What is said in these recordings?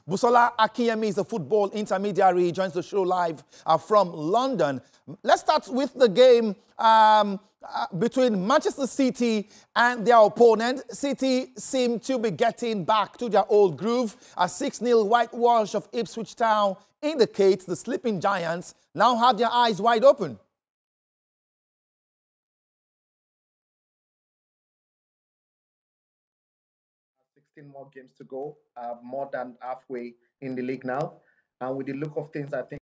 Busola Akinyemi is a football intermediary. He joins the show live from London. Let's start with the game between Manchester City and their opponent. City seem to be getting back to their old groove. A 6-0 whitewash of Ipswich Town indicates the sleeping giants now have their eyes wide open. More games to go, more than halfway in the league now. And with the look of things, I think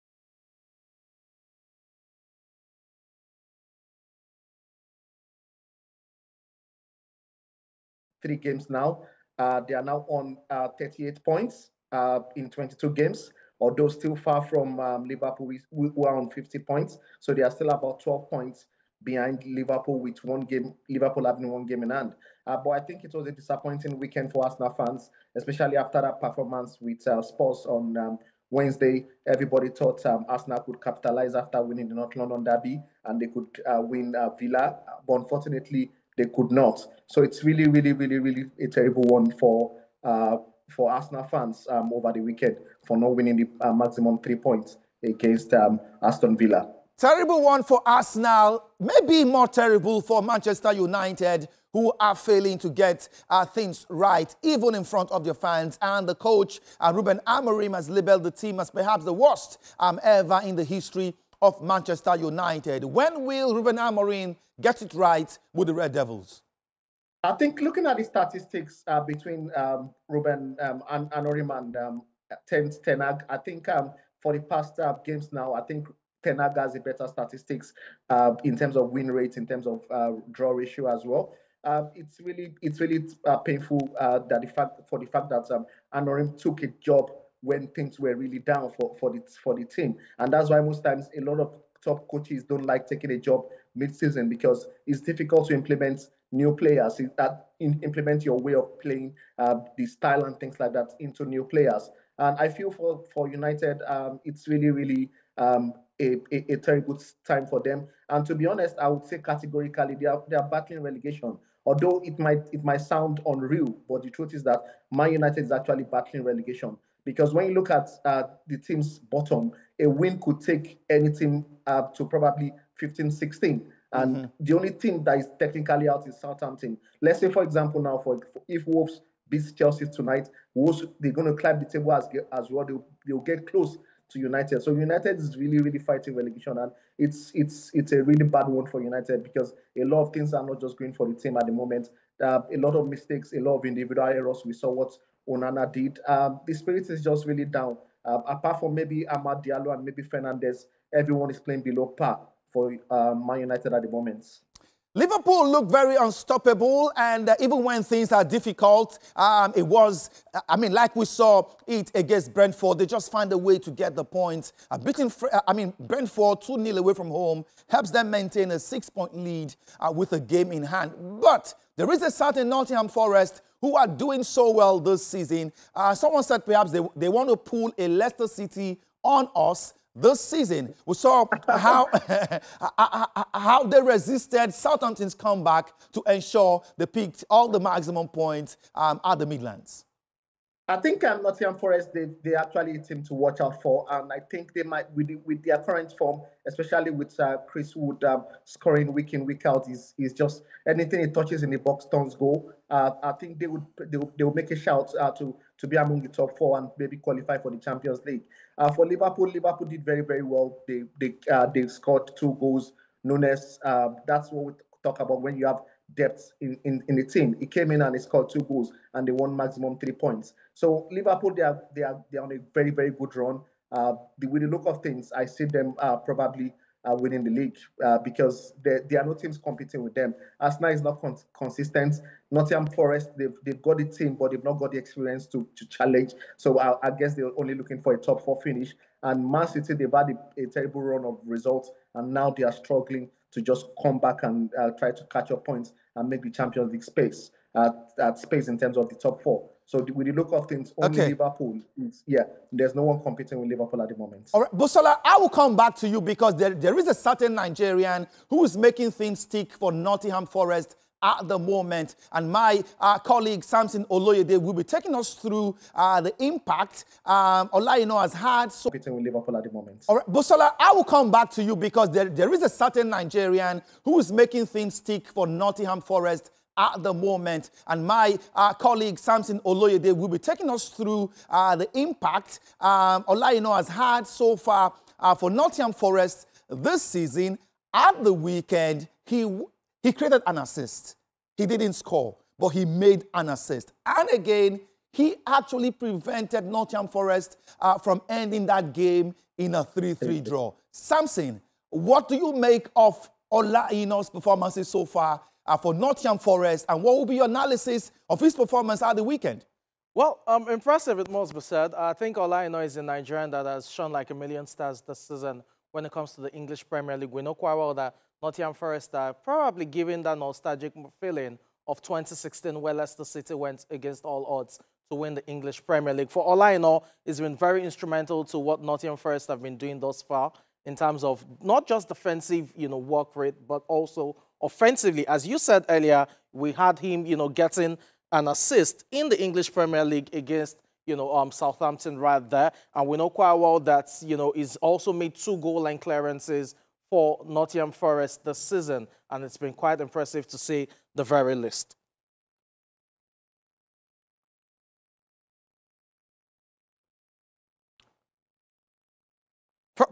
3 games now. They are now on 38 points in 22 games, although still far from Liverpool, who are on 50 points. So they are still about 12 points behind Liverpool with 1 game, Liverpool having 1 game in hand. But I think it was a disappointing weekend for Arsenal fans, especially after that performance with Spurs on Wednesday. Everybody thought Arsenal could capitalize after winning the North London derby and they could win Villa, but unfortunately they could not. So it's really a terrible one for Arsenal fans over the weekend for not winning the maximum 3 points against Aston Villa. Terrible one for Arsenal, maybe more terrible for Manchester United, who are failing to get things right, even in front of their fans. And the coach, Ruben Amorim, has labelled the team as perhaps the worst ever in the history of Manchester United. When will Ruben Amorim get it right with the Red Devils? I think looking at the statistics between Ruben Amorim and Ten Hag, I think for the past games now, I think Ten Hag has a better statistics in terms of win rate, in terms of draw ratio as well. It's really painful that the fact that Amorim took a job when things were really down for the team, and that's why most times a lot of top coaches don't like taking a job mid-season, because it's difficult to implement new players, implement your way of playing, the style and things like that into new players. And I feel for United, it's really a terrible time for them. And to be honest, I would say categorically they are battling relegation. Although it might sound unreal, but the truth is that Man United is actually battling relegation. Because when you look at the team's bottom, a win could take any team to probably 15, 16. And the only team that is technically out is Southampton. Let's say, for example, now, if Wolves beat Chelsea tonight, Wolves, they're going to climb the table as well. They'll get close to United. So United is really fighting relegation, and it's a really bad one for United, because a lot of things are not just going for the team at the moment. A lot of mistakes, a lot of individual errors. We saw what Onana did. The spirit is just really down. Apart from maybe Amad Diallo and maybe Fernandes, everyone is playing below par for Man United at the moment. Liverpool look very unstoppable, and even when things are difficult, it was, like we saw it against Brentford, they just find a way to get the points. Brentford 2-0 away from home helps them maintain a 6-point lead with a game in hand. But there is a certain Nottingham Forest who are doing so well this season. Someone said perhaps they want to pull a Leicester City on us this season. We saw how they resisted Southampton's comeback to ensure they picked all the maximum points at the Midlands. I think Nottingham Forest, they actually a team to watch out for, and I think they might, with their current form, especially with Chris Wood scoring week in, week out, is just anything he touches in the box turns goal. I think they will make a shout to be among the top 4 and maybe qualify for the Champions League. For Liverpool did very well. They scored 2 goals. Nunes, that's what we talk about when you have depth in the team. He came in and he scored 2 goals and they won maximum 3 points. So Liverpool, they are on a very good run. With the look of things, I see them probably winning the league because there are no teams competing with them. Arsenal is not consistent. Nottingham Forest, they've got the team, but they've not got the experience to challenge. So I guess they're only looking for a top 4 finish. And Man City, they've had a terrible run of results, and now they are struggling to just come back and try to catch up points and make the Champions League space in terms of the top 4. So with the look of things, only Liverpool, there's no one competing with Liverpool at the moment. All right, Busola, I will come back to you because there is a certain Nigerian who is making things stick for Nottingham Forest at the moment. And my colleague Samson Oloyede will be taking us through the impact Ola Aina has had. So, with Liverpool at the moment. all right, Busola, I will come back to you because there is a certain Nigerian who is making things stick for Nottingham Forest at the moment. And my colleague Samson Oloyede will be taking us through the impact Ola Aina has had so far for Nottingham Forest this season. At the weekend, he created an assist. He didn't score, but he made an assist. And again, he actually prevented Nottingham Forest from ending that game in a 3-3 draw. Samson, what do you make of Ola Aina's performances so far for Nottingham Forest, and what will be your analysis of his performance at the weekend? Well, impressive, it must be said. I think Ola Aina is a Nigerian that has shown like a million stars this season when it comes to the English Premier League. We know quite well that Nottingham Forest are probably giving that nostalgic feeling of 2016 where Leicester City went against all odds to win the English Premier League. For Ola Aina, it's been very instrumental to what Nottingham Forest have been doing thus far in terms of not just defensive, work rate, but also offensively. As you said earlier, we had him, getting an assist in the English Premier League against Southampton right there. And we know quite well that, he's also made 2 goal line clearances for Nottingham Forest this season. And it's been quite impressive to say the very least.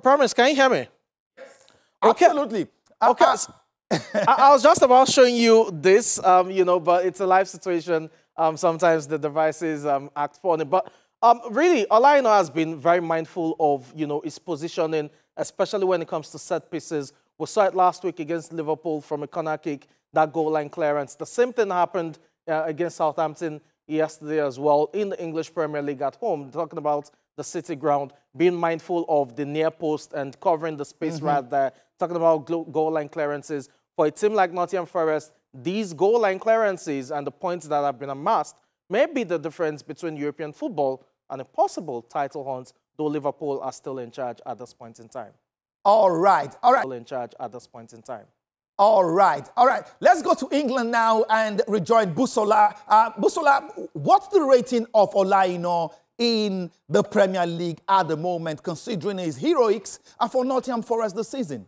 Promise, can you hear me? Yes. Okay. Absolutely. Okay. I was just about showing you this, but it's a live situation. Sometimes the devices act funny. But really, Ola Aina has been very mindful of, his positioning, especially when it comes to set pieces. We saw it last week against Liverpool from a corner kick, that goal line clearance. The same thing happened against Southampton yesterday as well in the English Premier League at home, talking about the City ground, being mindful of the near post and covering the space right there, talking about goal line clearances. For a team like Nottingham Forest, these goal line clearances and the points that have been amassed may be the difference between European football and a possible title hunt, though Liverpool are still in charge at this point in time. All right. Still in charge at this point in time. All right. Let's go to England now and rejoin Busola. Busola, what's the rating of Ola Aina in the Premier League at the moment, considering his heroics for Nottingham Forest this season?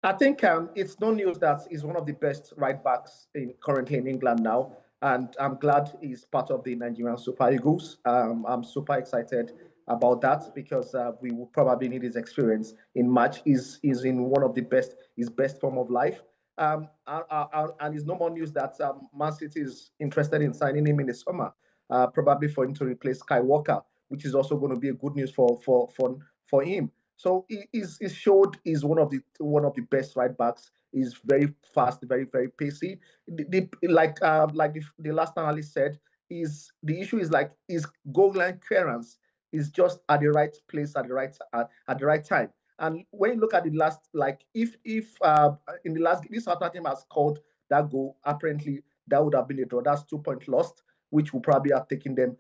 I think it's no news that he's one of the best right-backs currently in England now. And I'm glad he's part of the Nigerian Super Eagles. I'm super excited about that because we will probably need his experience in match. He's in one of the best, his best form of life. And it's no more news that Man City is interested in signing him in the summer, probably for him to replace Kai Walker, which is also going to be a good news for him. So he's showed he's one of the best right backs. He's very fast, very pacey. Like the last analyst said, the issue is like his goal line clearance is just at the right place at the right time. And when you look at the last, like if in the last, this Southampton has scored that goal, apparently that would have been a draw. That's 2 points lost, which will probably have taken them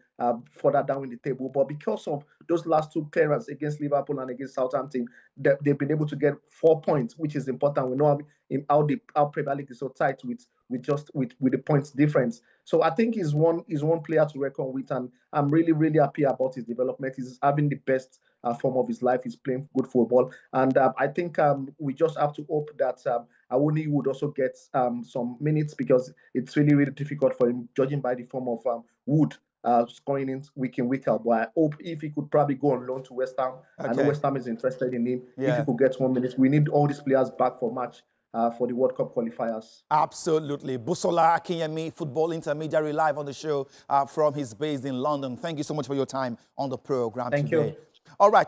further down in the table. But because of those last 2 clearances against Liverpool and against Southampton, they've been able to get 4 points, which is important. We know how Premier League is so tight with the points difference. So I think he's one player to reckon with, and I'm really happy about his development. He's having the best form of his life. He's playing good football, and I think we just have to hope that Awoni would also get some minutes, because it's really difficult for him, judging by the form of Wood scoring in week out. But I hope if he could probably go on loan to West Ham. Okay. I know West Ham is interested in him. Yeah. If he could get 1 minute, we need all these players back for match. For the World Cup qualifiers. Absolutely. Busola Akinyemi, football intermediary, live on the show from his base in London. Thank you so much for your time on the program today. Thank you. All right.